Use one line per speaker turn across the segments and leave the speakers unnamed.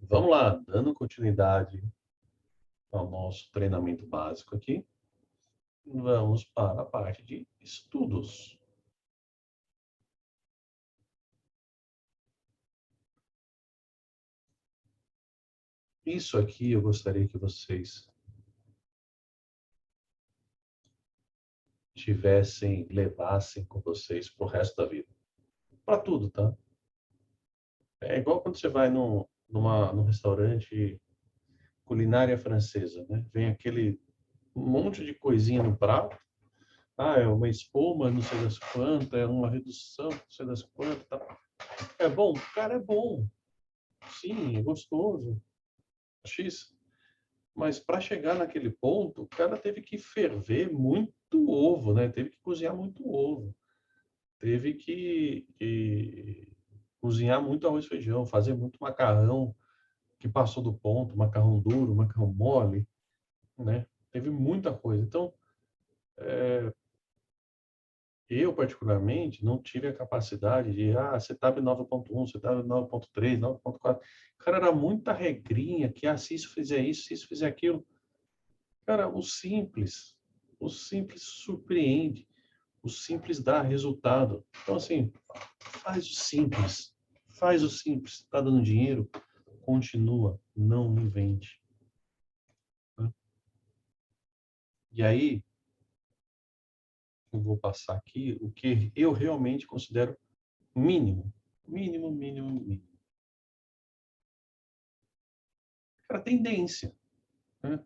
Vamos lá, dando continuidade ao nosso treinamento básico aqui, vamos para a parte de estudos. Isso aqui eu gostaria que vocês levassem com vocês para o resto da vida. Para tudo, tá? É igual quando você vai num restaurante culinária francesa, né? Vem aquele monte de coisinha no prato. Ah, é uma espuma, não sei das quantas, é uma redução, não sei das quantas. Tá? É bom? Cara, é bom. Sim, é gostoso. X. Mas para chegar naquele ponto, o cara teve que ferver muito ovo, né? Teve que cozinhar muito ovo. Teve que cozinhar muito arroz e feijão, fazer muito macarrão que passou do ponto, macarrão duro, macarrão mole, né? Teve muita coisa. Então, eu particularmente não tive a capacidade de, setup 9.1, setup 9.3, 9.4. Cara, era muita regrinha que, se isso fizer isso, se isso fizer aquilo. Cara, o simples surpreende, o simples dá resultado. Então, assim, faz o simples, está dando dinheiro, continua, não invente. Né? E aí, eu vou passar aqui o que eu realmente considero mínimo. Mínimo, mínimo, mínimo. Cara, tendência. Né?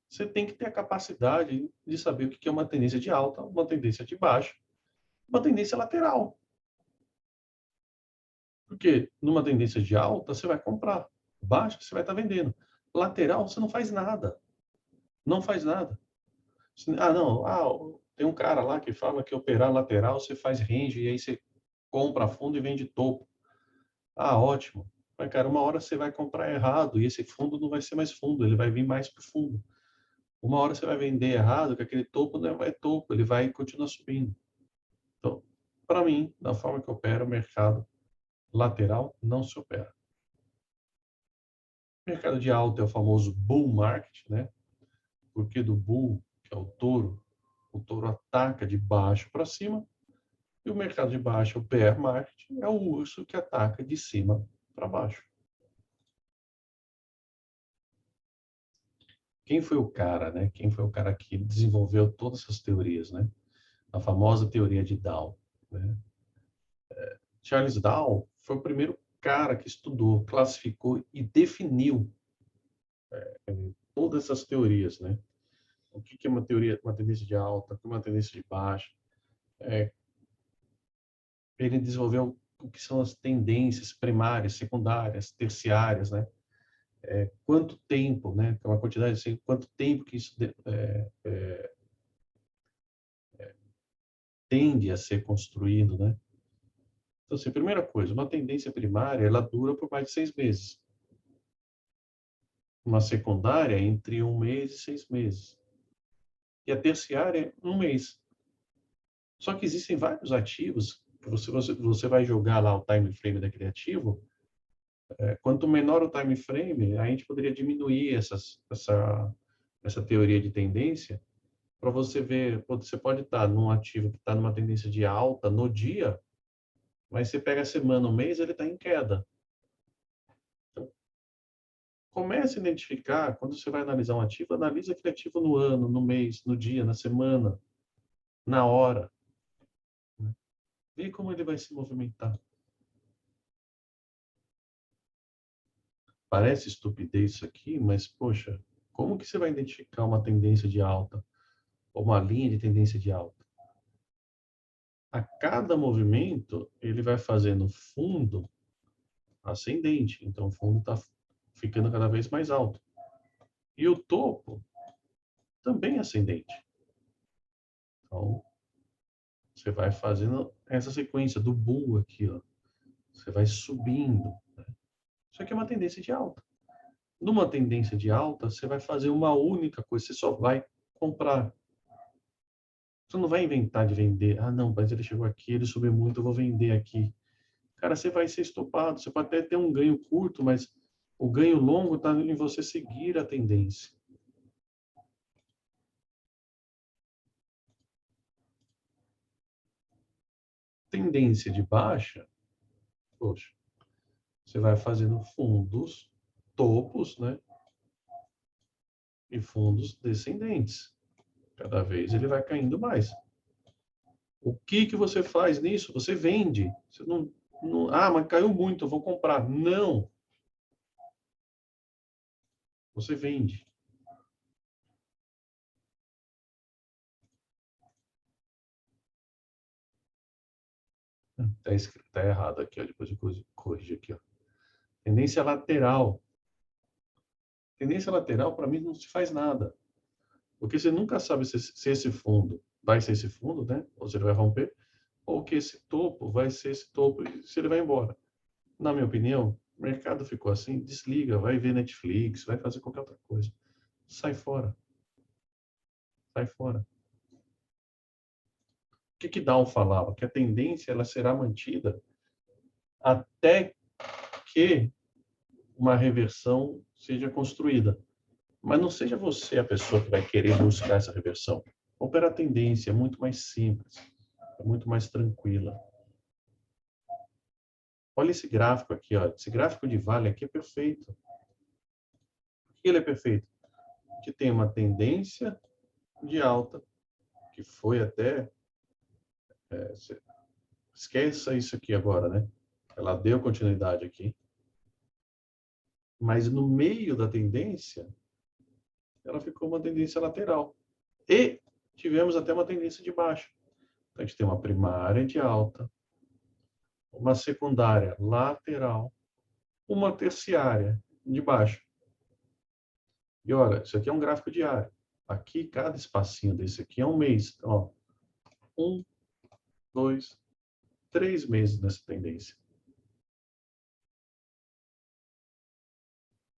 Você tem que ter a capacidade de saber o que é uma tendência de alta, uma tendência de baixa, uma tendência lateral. Porque numa tendência de alta, você vai comprar. Baixa, você vai estar vendendo. Lateral, você não faz nada. Não faz nada. Não. Tem um cara lá que fala que operar lateral, você faz range e aí você compra fundo e vende topo. Ótimo. Mas, cara, uma hora você vai comprar errado e esse fundo não vai ser mais fundo, ele vai vir mais para o fundo. Uma hora você vai vender errado, que aquele topo não é topo, ele vai continuar subindo. Então, para mim, da forma que opera o mercado lateral, não se opera. O mercado de alta é o famoso bull market, né? Porque do bull, que é o touro ataca de baixo para cima, e o mercado de baixo, o bear market, é o urso que ataca de cima para baixo. Quem foi o cara, né? Quem foi o cara que desenvolveu todas essas teorias, né? A famosa teoria de Dow, né? Charles Dow foi o primeiro cara que estudou, classificou e definiu todas essas teorias, né? O que é uma teoria, uma tendência de alta, o que é uma tendência de baixa. Ele desenvolveu o que são as tendências primárias, secundárias, terciárias, né? Quanto tempo, né? É uma quantidade assim, quanto tempo que isso tende a ser construído, né? Então, assim, primeira coisa, uma tendência primária, ela dura por mais de 6 meses. Uma secundária, entre 1 mês e 6 meses. E a terciária, 1 mês. Só que existem vários ativos que você vai jogar lá o time frame daquele ativo. Quanto menor o time frame, a gente poderia diminuir essa teoria de tendência para você ver. Você pode estar num ativo que está numa tendência de alta no dia, mas você pega a semana, o mês, ele está em queda. Então, comece a identificar, quando você vai analisar um ativo, analise aquele ativo no ano, no mês, no dia, na semana, na hora. Né? Vê como ele vai se movimentar. Parece estupidez isso aqui, mas, poxa, como que você vai identificar uma tendência de alta ou uma linha de tendência de alta? A cada movimento, ele vai fazendo fundo ascendente. Então, o fundo está ficando cada vez mais alto. E o topo também ascendente. Então, você vai fazendo essa sequência do bull aqui, ó. Você vai subindo. Né? Isso aqui é uma tendência de alta. Numa tendência de alta, você vai fazer uma única coisa, você só vai comprar. Você não vai inventar de vender. Não, mas ele chegou aqui, ele subiu muito, eu vou vender aqui. Cara, você vai ser estopado. Você pode até ter um ganho curto, mas O ganho longo está em você seguir a tendência. Tendência de baixa, poxa, você vai fazendo fundos, topos, né? E fundos descendentes. Cada vez ele vai caindo mais. O que você faz nisso? Você vende. Você não, mas caiu muito, eu vou comprar. Não. Você vende. Está escrito, tá errado aqui, ó. Depois eu corrijo aqui, ó. Tendência lateral. Tendência lateral, para mim, não se faz nada. Porque você nunca sabe se esse fundo vai ser esse fundo, né? Ou se ele vai romper, ou que esse topo vai ser esse topo e se ele vai embora. Na minha opinião, o mercado ficou assim, desliga, vai ver Netflix, vai fazer qualquer outra coisa. Sai fora. Sai fora. O que Dow falava? Que a tendência ela será mantida até que uma reversão seja construída. Mas não seja você a pessoa que vai querer buscar essa reversão. Operar tendência é muito mais simples, é muito mais tranquila. Olha esse gráfico aqui, ó. Esse gráfico de vale aqui é perfeito. Por que ele é perfeito? Porque tem uma tendência de alta, que foi até... esqueça isso aqui agora, né? Ela deu continuidade aqui. Mas no meio da tendência, ela ficou uma tendência lateral. E tivemos até uma tendência de baixa. Então, a gente tem uma primária de alta, uma secundária lateral, uma terciária de baixa. E olha, isso aqui é um gráfico diário. Aqui, cada espacinho desse aqui é um mês. Então, ó, 1, 2, 3 meses nessa tendência.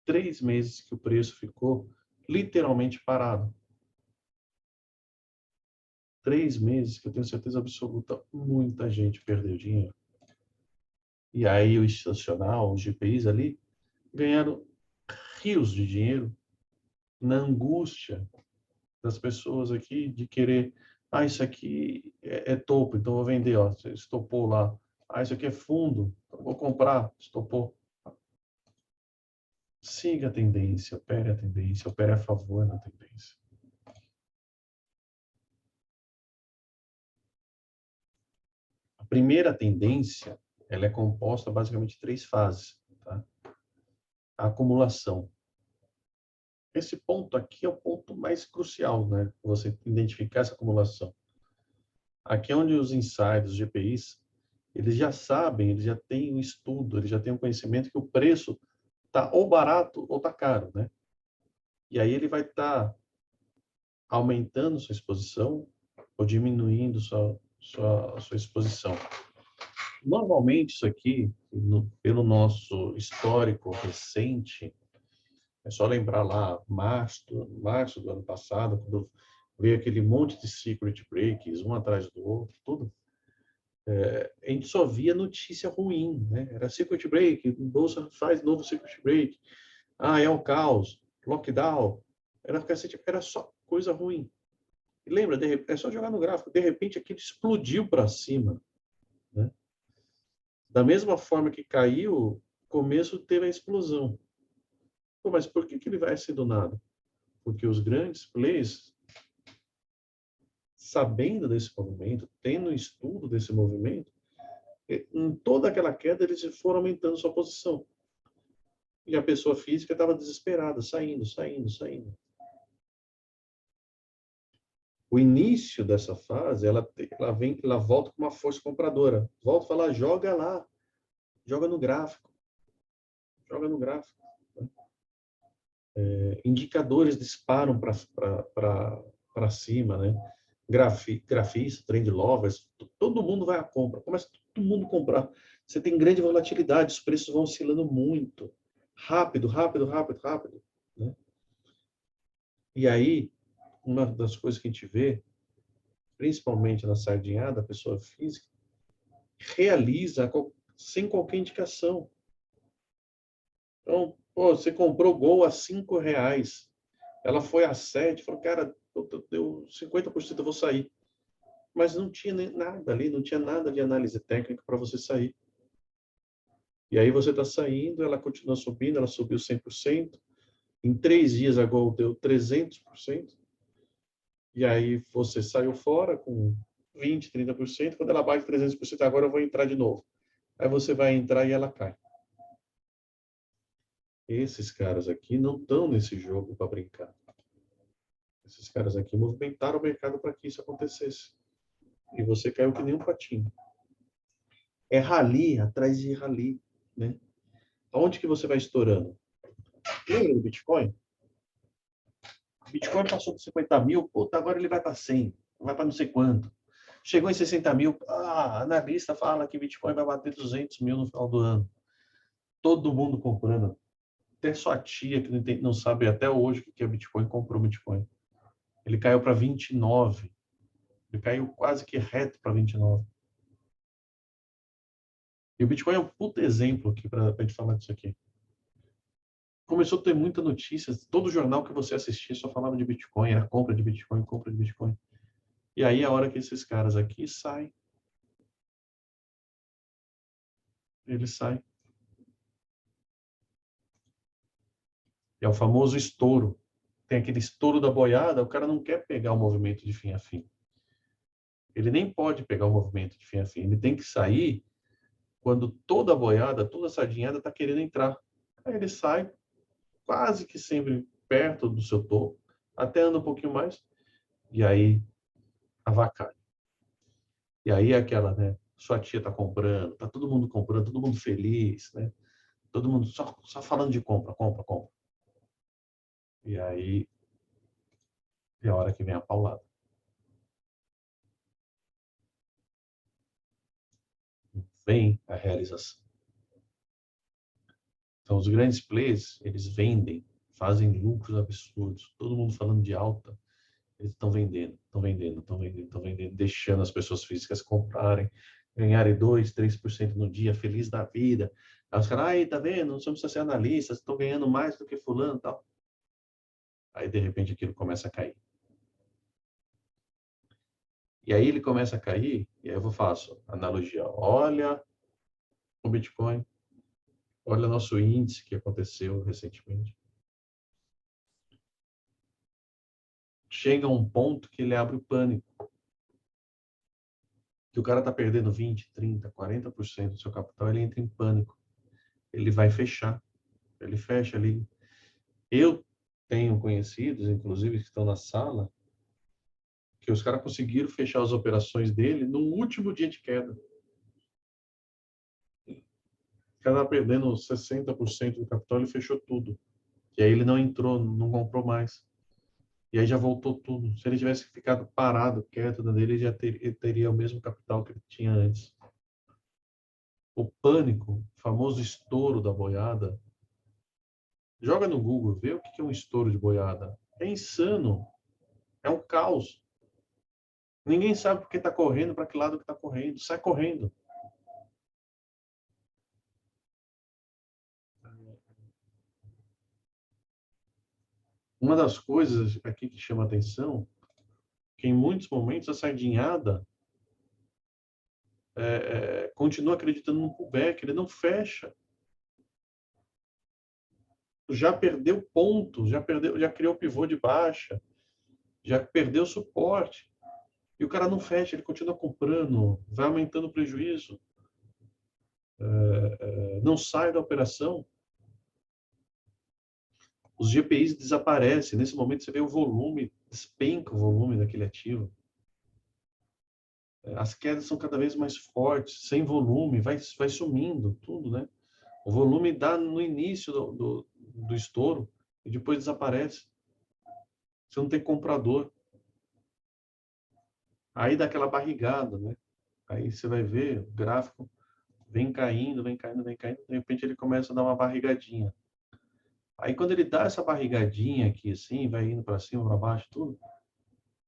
3 meses que o preço ficou literalmente parado. 3 meses que eu tenho certeza absoluta, muita gente perdeu dinheiro. E aí o institucional, os GPIs ali, ganharam rios de dinheiro na angústia das pessoas aqui de querer, isso aqui é topo, então vou vender, ó, você estopou lá. Isso aqui é fundo, então vou comprar, estopou. Siga a tendência, opere a favor da tendência. A primeira tendência, ela é composta basicamente de 3 fases, tá? A acumulação. Esse ponto aqui é o ponto mais crucial, né? Você identificar essa acumulação. Aqui é onde os insiders, os GPIs, eles já sabem, eles já têm um estudo, eles já têm um conhecimento que o preço está ou barato ou está caro, né? E aí ele vai estar aumentando sua exposição ou diminuindo sua exposição. Normalmente isso aqui, pelo nosso histórico recente, é só lembrar lá, março do ano passado, quando veio aquele monte de secret breaks, um atrás do outro, tudo. A gente só via notícia ruim, né? Era secret break, bolsa faz novo secret break. É o caos, lockdown. Era só coisa ruim. E lembra, é só jogar no gráfico, de repente aquilo explodiu para cima, né? Da mesma forma que caiu, o começo teve a explosão. Pô, mas por que ele vai assim do nada? Porque os grandes players, sabendo desse movimento, tendo estudo desse movimento, em toda aquela queda eles foram aumentando sua posição. E a pessoa física estava desesperada, saindo. O início dessa fase, ela volta com uma força compradora. Volta a falar, joga lá, joga no gráfico. Né? Indicadores disparam para cima, né? Grafista, trend lovers, todo mundo vai à compra, começa todo mundo a comprar. Você tem grande volatilidade, os preços vão oscilando muito, rápido, né? E aí, uma das coisas que a gente vê, principalmente na sardinhada, a pessoa física, realiza sem qualquer indicação. Então, Pô, você comprou Gol a R$ 5. Ela foi a 7. Falou, cara, deu 50%, eu vou sair. Mas não tinha nem nada ali, não tinha nada de análise técnica para você sair. E aí você está saindo, ela continua subindo, ela subiu 100%. Em 3 dias a Gol deu 300%. E aí você saiu fora com 20, 30%. Quando ela bate 300%, agora eu vou entrar de novo. Aí você vai entrar e ela cai. Esses caras aqui não estão nesse jogo para brincar. Esses caras aqui movimentaram o mercado para que isso acontecesse. E você caiu que nem um patinho. É rally atrás de rally, né? Aonde que você vai estourando? Lembra do Bitcoin? O Bitcoin passou de 50 mil, puta, agora ele vai para 100, vai para não sei quanto. Chegou em 60 mil, analista fala que Bitcoin vai bater 200 mil no final do ano. Todo mundo comprando. Até sua tia, que não sabe até hoje o que é Bitcoin, comprou Bitcoin. Ele caiu para 29. Ele caiu quase que reto para 29. E o Bitcoin é um puto exemplo aqui para a gente falar disso aqui. Começou a ter muita notícia. Todo jornal que você assistia só falava de Bitcoin, era compra de Bitcoin, compra de Bitcoin. E aí, a hora que esses caras aqui saem, eles saem. É o famoso estouro. Tem aquele estouro da boiada, o cara não quer pegar o movimento de fim a fim. Ele nem pode pegar o movimento de fim a fim. Ele tem que sair quando toda a boiada, toda a sardinhada está querendo entrar. Aí ele sai quase que sempre perto do seu topo, até anda um pouquinho mais, e aí avacalha. E aí é aquela, né? Sua tia tá comprando, tá todo mundo comprando, todo mundo feliz, né? Todo mundo só falando de compra, compra, compra. E aí é a hora que vem a paulada. Vem a realização. Então, os grandes players, eles vendem, fazem lucros absurdos. Todo mundo falando de alta, eles estão vendendo, estão vendendo, estão vendendo, estão vendendo, deixando as pessoas físicas comprarem, ganharem 2, 3% no dia, feliz da vida. Aí os caras, aí, tá vendo? Não precisa ser analista, estou ganhando mais do que fulano e tal. Aí, de repente, aquilo começa a cair. E aí ele começa a cair, e aí eu faço analogia. Olha o Bitcoin, olha o nosso índice que aconteceu recentemente. Chega a um ponto que ele abre o pânico. Que o cara está perdendo 20, 30, 40% do seu capital, ele entra em pânico. Ele vai fechar. Ele fecha ali. Eu tenho conhecidos, inclusive, que estão na sala, que os caras conseguiram fechar as operações dele no último dia de queda. O cara estava perdendo 60% do capital, ele fechou tudo. E aí ele não entrou, não comprou mais. E aí já voltou tudo. Se ele tivesse ficado parado, quieto dele, ele teria o mesmo capital que ele tinha antes. O pânico, o famoso estouro da boiada, joga no Google, vê o que é um estouro de boiada. É insano. É um caos. Ninguém sabe por que está correndo, para que lado que está correndo. Sai correndo. Uma das coisas aqui que chama atenção, que em muitos momentos a sardinhada continua acreditando no pullback, ele não fecha. Já perdeu ponto, já perdeu, já criou pivô de baixa, já perdeu suporte. E o cara não fecha, ele continua comprando, vai aumentando o prejuízo, não sai da operação. Os GPIs desaparecem. Nesse momento você vê o volume, despenca o volume daquele ativo. As quedas são cada vez mais fortes, sem volume, vai sumindo tudo, né? O volume dá no início do estouro e depois desaparece. Você não tem comprador. Aí dá aquela barrigada, né? Aí você vai ver o gráfico vem caindo, vem caindo, vem caindo, de repente ele começa a dar uma barrigadinha. Aí quando ele dá essa barrigadinha aqui assim, vai indo para cima, para baixo, tudo,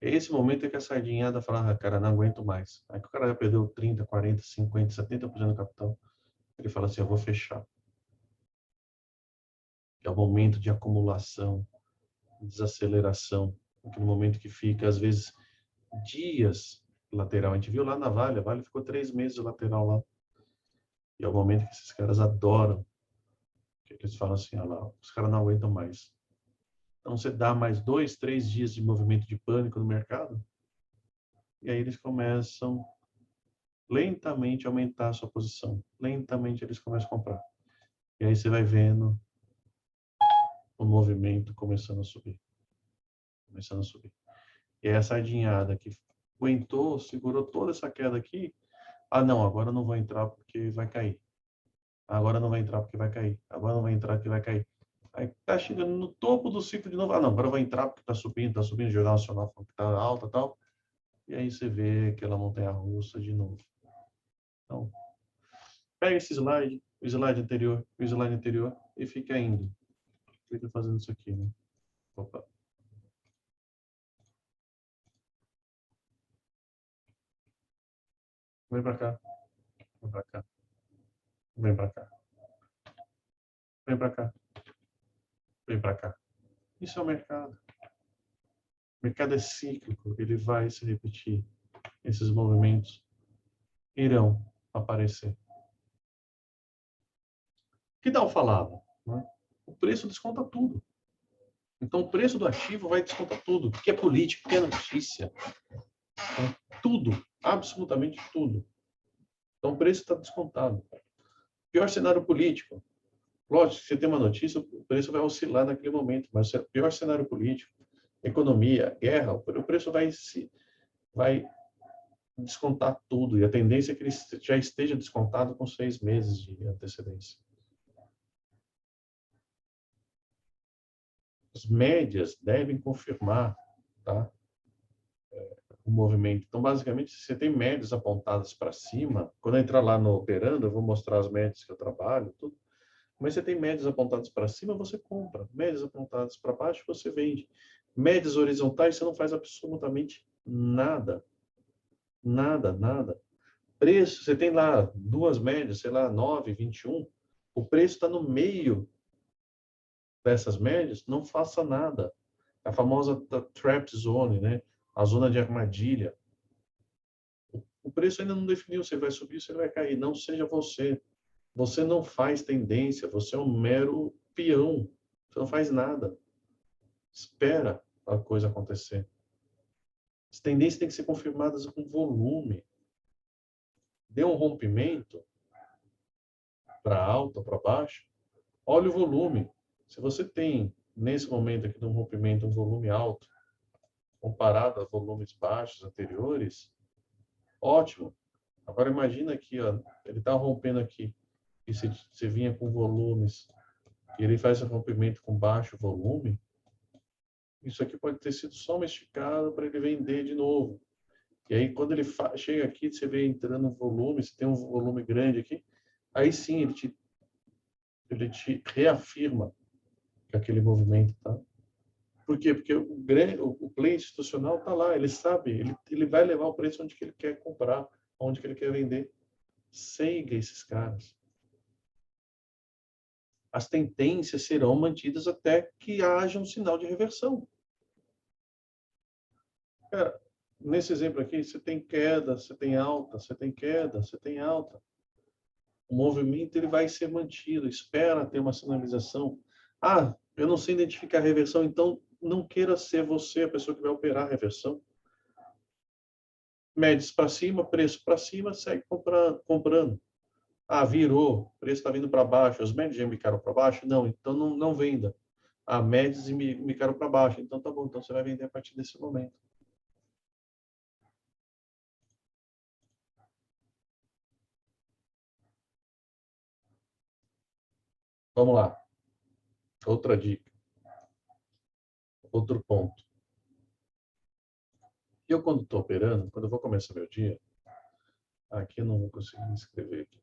é esse momento é que a sardinhada fala, cara, não aguento mais. Aí que o cara já perdeu 30, 40, 50, 70% do capital. Ele fala assim, eu vou fechar. que é o momento de acumulação, desaceleração, aquele momento que fica, às vezes, dias lateral. A gente viu lá na Vale, a Vale ficou 3 meses lateral lá. E é o momento que esses caras adoram. Que eles falam assim, olha lá, os caras não aguentam mais. Então você dá mais 2, 3 dias de movimento de pânico no mercado, e aí eles começam lentamente a aumentar a sua posição. Lentamente eles começam a comprar. E aí você vai vendo o movimento começando a subir. Começando a subir. E aí a sardinhada que aguentou, segurou toda essa queda aqui, ah não, agora eu não vou entrar porque vai cair. Agora não vai entrar porque vai cair. Agora não vai entrar porque vai cair. Aí tá chegando no topo do ciclo de novo. Ah, não, agora vai entrar porque tá subindo, o Jornal Nacional falando que tá alta e tal. E aí você vê aquela montanha-russa de novo. Então, pega esse slide, o slide anterior e fica indo. Fica fazendo isso aqui, né? Opa. Vem para cá, vem para cá, vem para cá, vem para cá, vem para cá. Isso é o mercado. O mercado é cíclico, ele vai se repetir. Esses movimentos irão aparecer. O que Dow falava? Né? O preço desconta tudo. Então, o preço do ativo vai descontar tudo, que é político, que é notícia. Né? Tudo, absolutamente tudo. Então, o preço está descontado. Pior cenário político. Lógico, se você tem uma notícia, o preço vai oscilar naquele momento, mas o pior cenário político, economia, guerra, o preço vai descontar tudo. E a tendência é que ele já esteja descontado com 6 meses de antecedência. As médias devem confirmar, tá? O movimento. Então, basicamente, se você tem médias apontadas para cima, quando eu entrar lá no Operando, eu vou mostrar as médias que eu trabalho, tudo. Mas você tem médias apontadas para cima, você compra. Médias apontadas para baixo, você vende. Médias horizontais, você não faz absolutamente nada. Nada, nada. Preço, você tem lá duas médias, sei lá, 9, 21. O preço está no meio dessas médias, não faça nada. A famosa trap zone, né? A zona de armadilha. O preço ainda não definiu se vai subir ou se vai cair. Não seja você. Você não faz tendência, você é um mero peão. Você não faz nada. Espera a coisa acontecer. As tendências têm que ser confirmadas com volume. Deu um rompimento para alta, para baixo, olha o volume. Se você tem, nesse momento aqui de um rompimento, um volume alto, comparado a volumes baixos anteriores, ótimo. Agora imagina aqui, ó, ele está rompendo aqui, e você vinha com volumes, e ele faz um rompimento com baixo volume, isso aqui pode ter sido só uma esticada para ele vender de novo. E aí, quando ele chega aqui, você vê entrando um volume, você tem um volume grande aqui, aí sim ele te reafirma que aquele movimento tá. Por quê? Porque o play institucional está lá, ele sabe, ele vai levar o preço onde que ele quer comprar, onde que ele quer vender. Siga esses caras. As tendências serão mantidas até que haja um sinal de reversão. Cara, nesse exemplo aqui, você tem queda, você tem alta, você tem queda, você tem alta. O movimento ele vai ser mantido, espera ter uma sinalização. Ah, eu não sei identificar a reversão, então não queira ser você a pessoa que vai operar a reversão. Médios para cima, preço para cima, segue comprando. Ah, virou, preço está vindo para baixo, os médios já micaram para baixo? Não, então não venda. Ah, médios micaram para baixo, então tá bom, então você vai vender a partir desse momento. Vamos lá. Outra dica. Outro ponto. Eu, quando estou operando, quando eu vou começar meu dia, aqui eu não vou conseguir escrever aqui.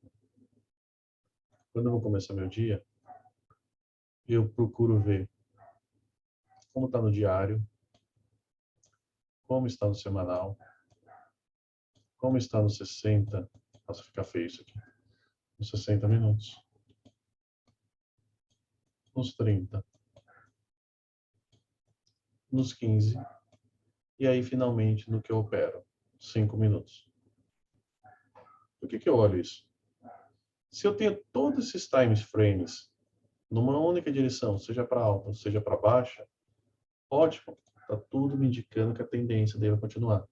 Quando eu vou começar meu dia, eu procuro ver como está no diário, como está no semanal, como está no 60. Nossa, fica feio isso aqui. Nos 60 minutos. nos 30, nos 15, e aí finalmente no que eu opero, 5 minutos. Por que eu olho isso? Se eu tenho todos esses time frames numa única direção, seja para alta, seja para baixa, ótimo, está tudo me indicando que a tendência deve continuar.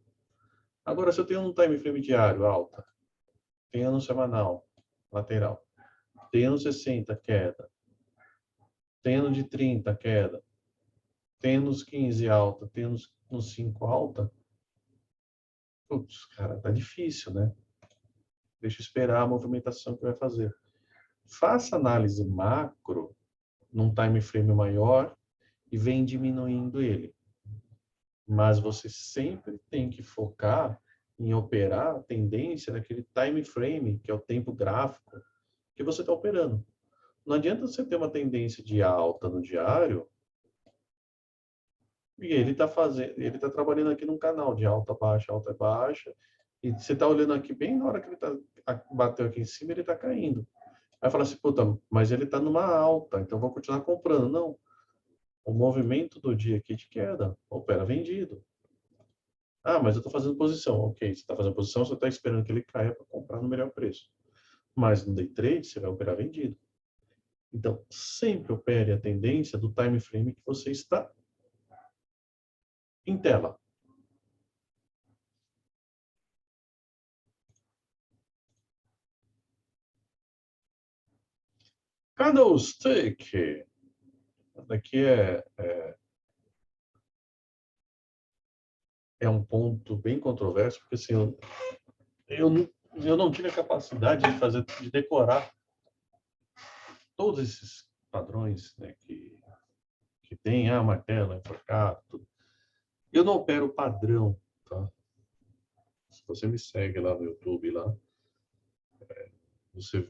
Agora, se eu tenho um time frame diário, alta, tenho no semanal, lateral, tenho no 60, queda, tenho no de 30, queda, tenho nos 15, alta, tenho nos 5, alta, putz, cara, tá difícil, né? Deixa eu esperar a movimentação que vai fazer. Faça análise macro num time frame maior e vem diminuindo ele. Mas você sempre tem que focar em operar a tendência daquele time frame, que é o tempo gráfico, que você está operando. Não adianta você ter uma tendência de alta no diário e ele está trabalhando aqui num canal de alta, baixa, e você está olhando aqui bem na hora que ele bateu aqui em cima, ele está caindo. Aí fala assim, puta, mas ele está numa alta, então vou continuar comprando. Não. O movimento do dia aqui de queda, opera vendido. Ah, mas eu estou fazendo posição. Ok, você está fazendo posição, você está esperando que ele caia para comprar no melhor preço. Mas no day trade, você vai operar vendido. Então, sempre opere a tendência do time frame que você está em tela. Candlestick. Daqui é um ponto bem controverso, porque assim, eu não tive a capacidade de decorar todos esses padrões, né, que tem, martelo, enforcado, tudo. Eu não opero padrão, tá? Se você me segue lá no YouTube, lá, você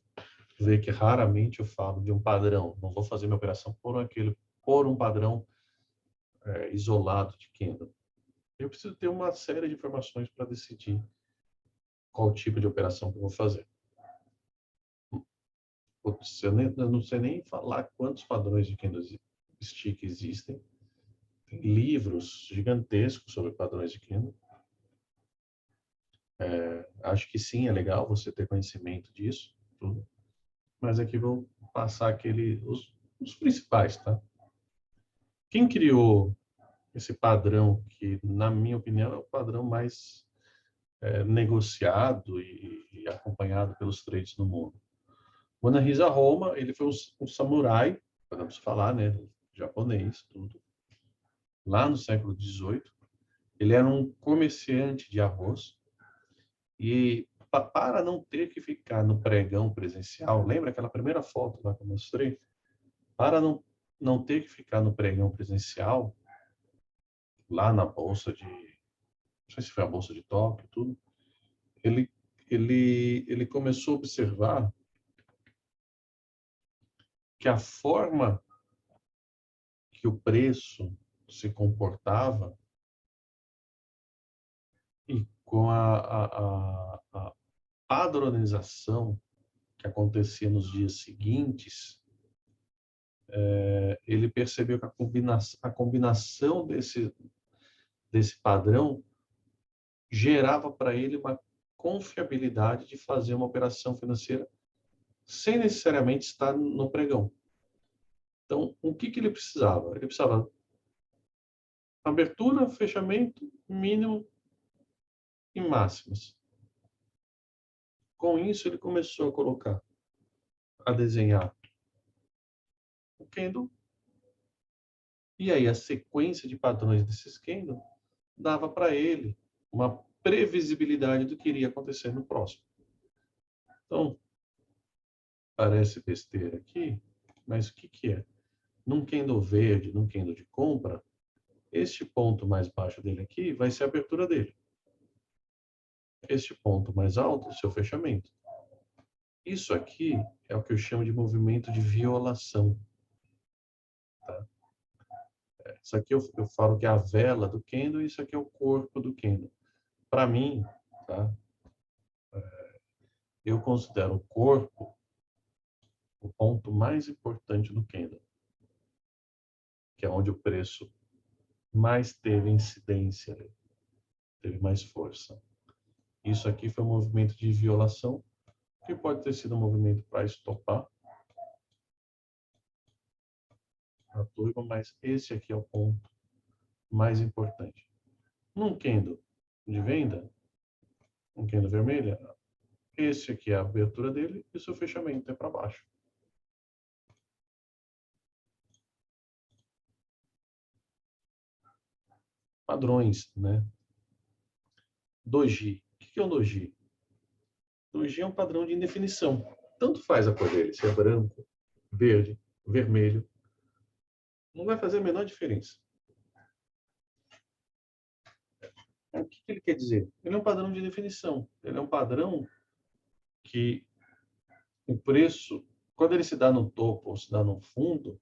vê que raramente eu falo de um padrão. Não vou fazer minha operação por um padrão isolado de candle. Eu preciso ter uma série de informações para decidir qual tipo de operação que eu vou fazer. Putz, eu não sei nem falar quantos padrões de candlestick existem. Tem livros gigantescos sobre padrões de candle. Acho que sim, é legal você ter conhecimento disso, tudo. Mas aqui vou passar os principais, tá? Quem criou esse padrão, que na minha opinião é o padrão mais negociado e acompanhado pelos trades no mundo? O Nahisa Roma, ele foi um samurai, podemos falar, né, japonês, tudo, lá no século XVIII. Ele era um comerciante de arroz e para não ter que ficar no pregão presencial, lembra aquela primeira foto lá que eu mostrei? Para não ter que ficar no pregão presencial, lá na bolsa não sei se foi a bolsa de Tóquio, tudo, ele, ele começou a observar que a forma que o preço se comportava e com a padronização que acontecia nos dias seguintes, ele percebeu que a combinação desse padrão gerava para ele uma confiabilidade de fazer uma operação financeira sem necessariamente estar no pregão. Então, o que ele precisava? Ele precisava abertura, fechamento, mínimo e máximas. Com isso, ele começou a desenhar o candle, e aí a sequência de padrões desses candles dava para ele uma previsibilidade do que iria acontecer no próximo. Então, parece besteira aqui, mas o que é? Num candle verde, num candle de compra, este ponto mais baixo dele aqui vai ser a abertura dele. Este ponto mais alto, o seu fechamento. Isso aqui é o que eu chamo de movimento de violação. Tá? Isso aqui eu falo que é a vela do candle e isso aqui é o corpo do candle. Para mim, tá? Eu considero o corpo o ponto mais importante do candle. que é onde o preço mais teve incidência, teve mais força. Isso aqui foi um movimento de violação, que pode ter sido um movimento para estopar a turma, mas esse aqui é o ponto mais importante. Num candle de venda, um candle vermelha, esse aqui é a abertura dele e o seu fechamento é para baixo. Padrões, né? Doji. O que é um doji? Doji é um padrão de indefinição. Tanto faz a cor dele, se é branco, verde, vermelho. Não vai fazer a menor diferença. O que ele quer dizer? Ele é um padrão de definição. Ele é um padrão que o preço, quando ele se dá no topo ou se dá no fundo,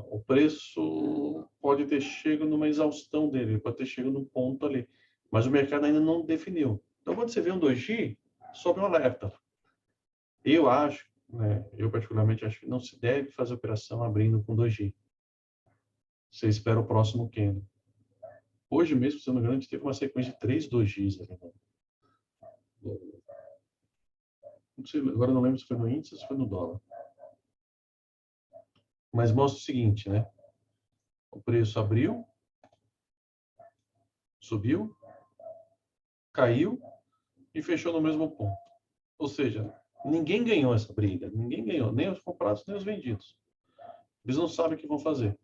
o preço pode ter chegado numa exaustão dele, pode ter chegado num ponto ali. Mas o mercado ainda não definiu. Então, quando você vê um doji, sobe um alerta. Eu acho, né, eu particularmente acho que não se deve fazer operação abrindo com doji. Você espera o próximo candle. Hoje mesmo, se não me engano, a gente teve uma sequência de 3 dojis. Agora não lembro se foi no índice ou se foi no dólar. Mas mostra o seguinte, né? O preço abriu, subiu, caiu e fechou no mesmo ponto. Ou seja, ninguém ganhou essa briga, ninguém ganhou, nem os comprados, nem os vendidos. Eles não sabem o que vão fazer.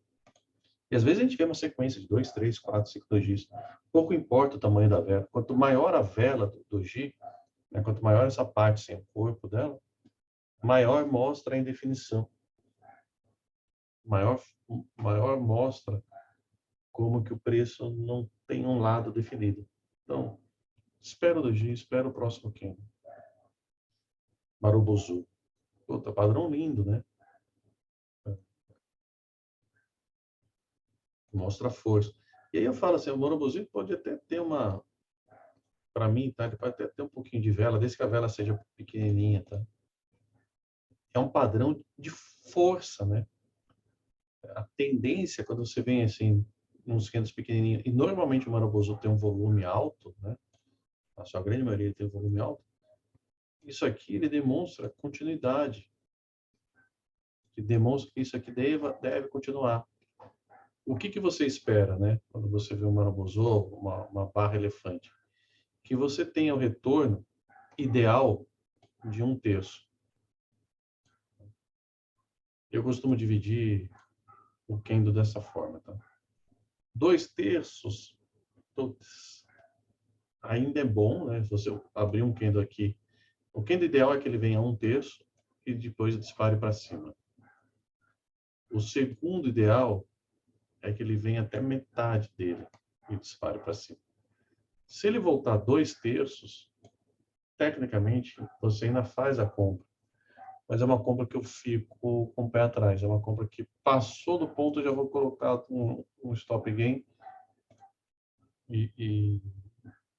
E às vezes a gente vê uma sequência de 2, 3, 4, 5 dojis. Pouco importa o tamanho da vela. Quanto maior a vela do doji, né, quanto maior essa parte sem o corpo dela, maior mostra a indefinição. Maior mostra como que o preço não tem um lado definido. Então, espera o doji, espera o próximo candle. Marubozu. Puta, padrão lindo, né? Mostra a força. E aí eu falo assim, o Marubozu pode até ter uma, para mim, tá? Ele pode até ter um pouquinho de vela, desde que a vela seja pequenininha, tá? É um padrão de força, né? A tendência, quando você vem assim, uns candles pequenininhos, e normalmente o Marubozu tem um volume alto, né? A sua grande maioria tem um volume alto. Isso aqui, ele demonstra continuidade. Que demonstra que isso aqui deve continuar. O que você espera, né? Quando você vê um Marubozu, uma barra elefante? Que você tenha o retorno ideal de 1/3. Eu costumo dividir o candle dessa forma, tá? 2/3, putz, ainda é bom, né? Se você abrir um candle aqui, o candle ideal é que ele venha a 1/3 e depois dispare para cima. O segundo ideal é que ele venha até metade dele e dispare para cima. Se ele voltar 2/3, tecnicamente, você ainda faz a compra. Mas é uma compra que eu fico com o pé atrás. É uma compra que passou do ponto, eu já vou colocar um stop gain e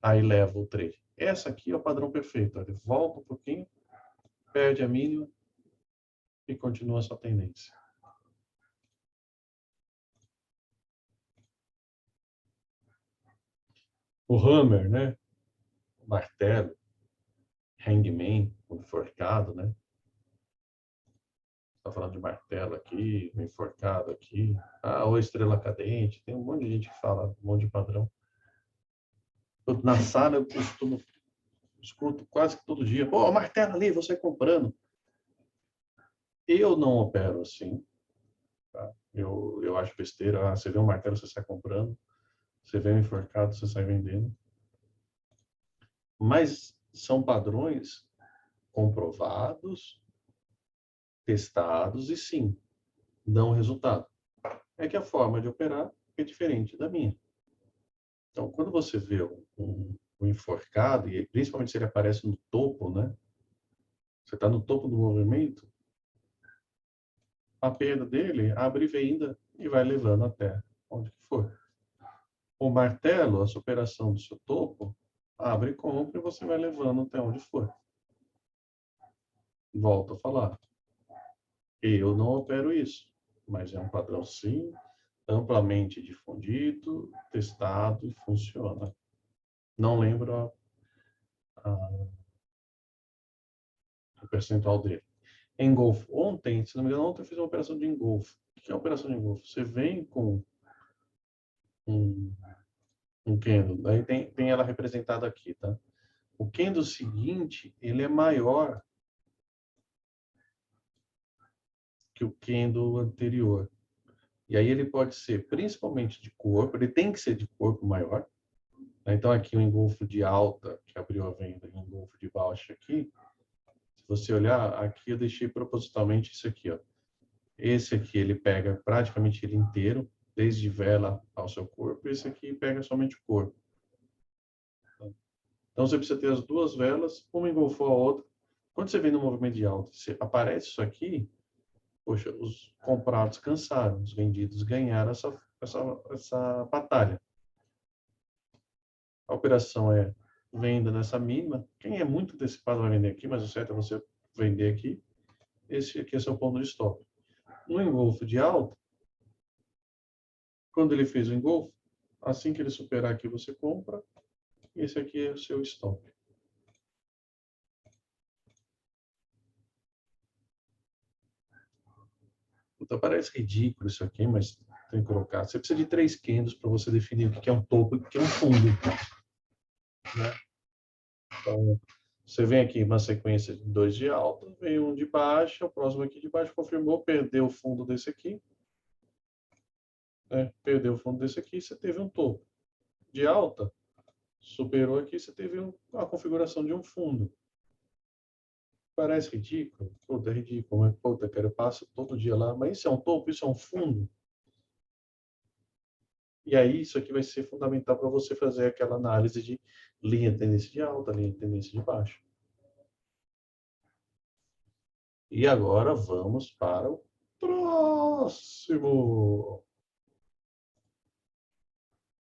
aí leva o trade. Essa aqui é o padrão perfeito. Ele volta um pouquinho, perde a mínima e continua a sua tendência. O hammer, né? O martelo, hangman, o enforcado, né? Está falando de martelo aqui, enforcado aqui. Ah, ou estrela cadente. Tem um monte de gente que fala um monte de padrão. Na sala eu costumo escuto quase que todo dia. Pô, martelo ali, você comprando. Eu não opero assim. Tá? Eu acho besteira. Ah, você vê um martelo, você sai comprando. Você vê um enforcado, você sai vendendo. Mas são padrões comprovados, testados e sim, dão resultado. É que a forma de operar é diferente da minha. Então, quando você vê um enforcado, e principalmente se ele aparece no topo, né? Você está no topo do movimento, a perda dele abre venda e vai levando até onde que for. O martelo, a superação do seu topo, abre e compra e você vai levando até onde for. Volto a falar. Eu não opero isso, mas é um padrão sim, amplamente difundido, testado e funciona. Não lembro o percentual dele. Engolfo. Ontem, se não me engano, ontem eu fiz uma operação de engolfo. O que é a operação de engolfo? Você vem com um, um candle, daí tem ela representada aqui, tá? O candle seguinte, ele é maior que o candle anterior. E aí ele pode ser principalmente de corpo, ele tem que ser de corpo maior. Então aqui o engolfo de alta, que abriu a venda, e o engolfo de baixa aqui, se você olhar, aqui eu deixei propositalmente isso aqui, ó. Esse aqui ele pega praticamente ele inteiro, desde vela ao seu corpo, e esse aqui pega somente o corpo. Então você precisa ter as duas velas, uma engolfou a outra. Quando você vem no movimento de alta, aparece isso aqui, poxa, os comprados cansaram, os vendidos ganharam essa batalha. A operação é venda nessa mínima. Quem é muito antecipado vai vender aqui, mas o certo é você vender aqui. Esse aqui é seu ponto de stop. No engolfo de alta, quando ele fez o engolfo, assim que ele superar aqui, você compra. Esse aqui é o seu stop. Puta, parece ridículo isso aqui, mas tem que colocar. Você precisa de 3 candles para você definir o que é um topo e o que é um fundo. Né? Então, você vem aqui uma sequência de 2 de alta, vem um de baixa, o próximo aqui de baixo confirmou, perdeu o fundo desse aqui. Né? Perdeu o fundo desse aqui, você teve um topo. De alta, superou aqui, você teve a configuração de um fundo. Parece ridículo? Puta, é ridículo. Mas, puta, cara, eu passo todo dia lá. Mas isso é um topo, isso é um fundo? E aí, isso aqui vai ser fundamental para você fazer aquela análise de linha de tendência de alta, linha de tendência de baixa. E agora vamos para o próximo.